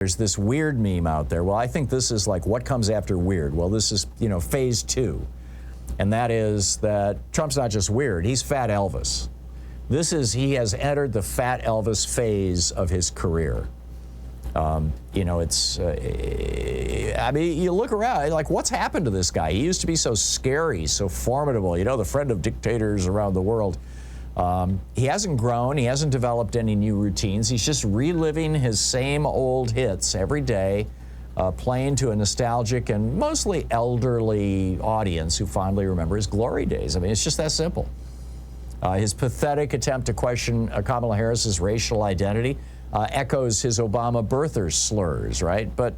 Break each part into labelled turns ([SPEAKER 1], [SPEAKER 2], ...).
[SPEAKER 1] There's this weird meme out there. Well, I think this is like what comes after weird. Well, this is, phase 2. And that is that Trump's not just weird, he's Fat Elvis. He has entered the Fat Elvis phase of his career. I mean, you look around, like, what's happened to this guy? He used to be so scary, so formidable, the friend of dictators around the world. He hasn't grown. He hasn't developed any new routines. He's just reliving his same old hits every day, playing to a nostalgic and mostly elderly audience who fondly remember his glory days. I mean, it's just that simple. His pathetic attempt to question Kamala Harris's racial identity echoes his Obama birther slurs, right? But,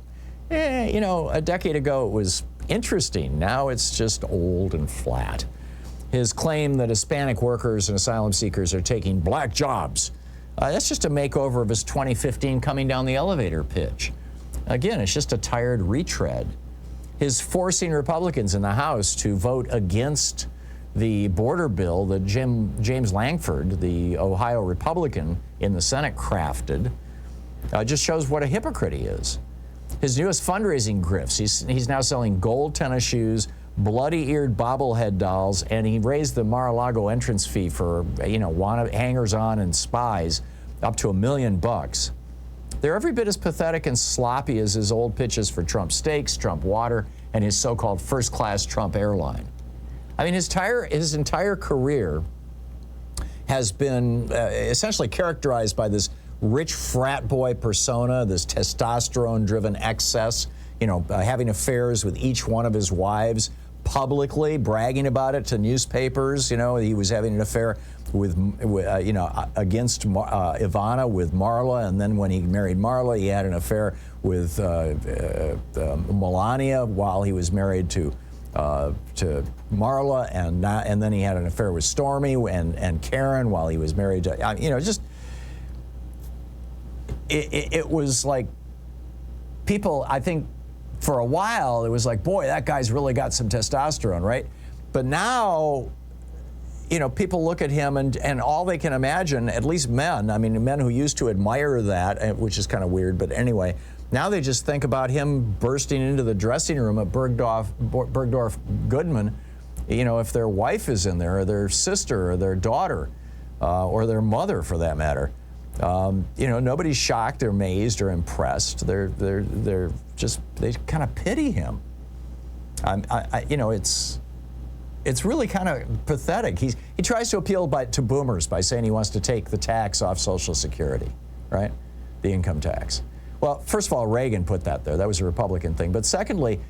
[SPEAKER 1] a decade ago it was interesting. Now it's just old and flat. His claim that Hispanic workers and asylum seekers are taking black jobs, that's just a makeover of his 2015 coming down the elevator pitch. Again, it's just a tired retread. His forcing Republicans in the House to vote against the border bill that James Langford, the Ohio Republican in the Senate, crafted, just shows what a hypocrite he is. His newest fundraising grifts, he's now selling gold tennis shoes, bloody-eared bobblehead dolls, and he raised the Mar-a-Lago entrance fee for, hangers-on and spies up to $1 million. They're every bit as pathetic and sloppy as his old pitches for Trump steaks, Trump water, and his so-called first-class Trump airline. I mean, his entire career has been essentially characterized by this rich frat boy persona, this testosterone-driven excess, having affairs with each one of his wives, publicly bragging about it to newspapers. He was having an affair with against Ivana with Marla, and then when he married Marla, he had an affair with Melania while he was married to Marla, and then he had an affair with Stormy and Karen while he was married to, it was like people, I think, for a while, it was like, boy, that guy's really got some testosterone, right? But now, people look at him and all they can imagine, at least men, I mean, men who used to admire that, which is kind of weird, but anyway, now they just think about him bursting into the dressing room at Bergdorf Goodman, if their wife is in there, or their sister, or their daughter, or their mother, for that matter. Nobody's shocked or amazed or impressed. They kind of pity him. It's really kind of pathetic. He tries to appeal to boomers by saying he wants to take the tax off Social Security, right? The income tax. Well, first of all, Reagan put that there. That was a Republican thing. But secondly,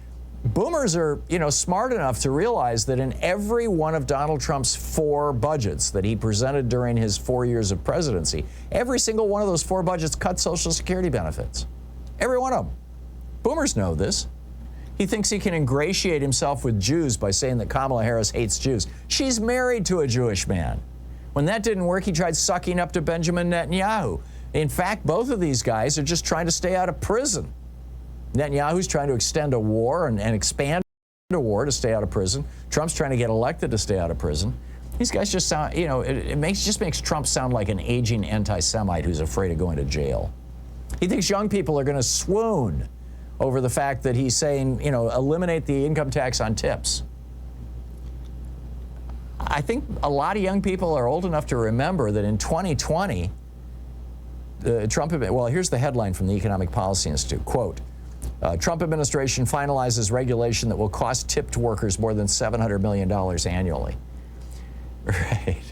[SPEAKER 1] boomers are, smart enough to realize that in every one of Donald Trump's 4 budgets that he presented during his 4 years of presidency, every single one of those 4 budgets cut Social Security benefits. Every one of them. Boomers know this. He thinks he can ingratiate himself with Jews by saying that Kamala Harris hates Jews. She's married to a Jewish man. When that didn't work, he tried sucking up to Benjamin Netanyahu. In fact, both of these guys are just trying to stay out of prison. Netanyahu's trying to extend a war and expand a war to stay out of prison. Trump's trying to get elected to stay out of prison. These guys just sound, it makes Trump sound like an aging anti-Semite who's afraid of going to jail. He thinks young people are going to swoon over the fact that he's saying, eliminate the income tax on tips. I think a lot of young people are old enough to remember that in 2020, here's the headline from the Economic Policy Institute, quote, Trump administration finalizes regulation that will cost tipped workers more than $700 million annually. Right.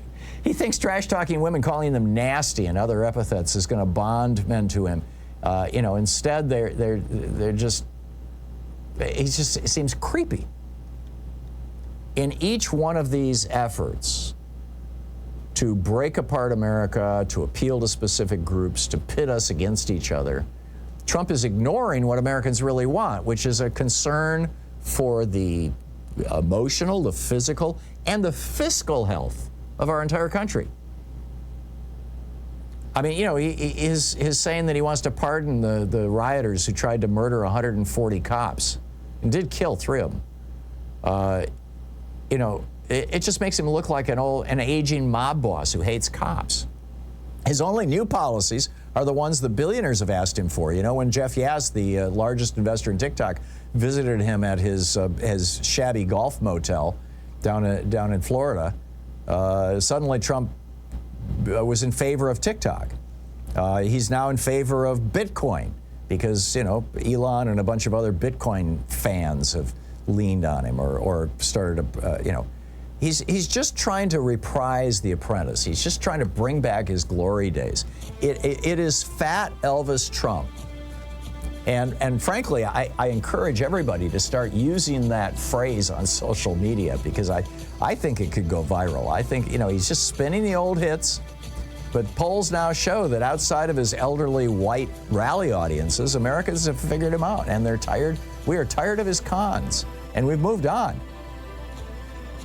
[SPEAKER 1] He thinks trash-talking women, calling them nasty and other epithets, is going to bond men to him. Instead, it seems creepy. In each one of these efforts to break apart America, to appeal to specific groups, to pit us against each other, Trump is ignoring what Americans really want, which is a concern for the emotional, the physical, and the fiscal health of our entire country. I mean, his saying that he wants to pardon the rioters who tried to murder 140 cops and did kill 3 of them. It just makes him look like an aging mob boss who hates cops. His only new policies are the ones the billionaires have asked him for. You know, when Jeff Yass, the largest investor in TikTok, visited him at his shabby golf motel down in Florida, suddenly Trump was in favor of TikTok. He's now in favor of Bitcoin because, you know, Elon and a bunch of other Bitcoin fans have leaned on him or started to, you know. He's just trying to reprise The Apprentice. He's just trying to bring back his glory days. It is Fat Elvis Trump. And frankly, I encourage everybody to start using that phrase on social media because I think it could go viral. I think, you know, he's just spinning the old hits, but polls now show that outside of his elderly white rally audiences, Americans have figured him out and they're tired. We are tired of his cons and we've moved on.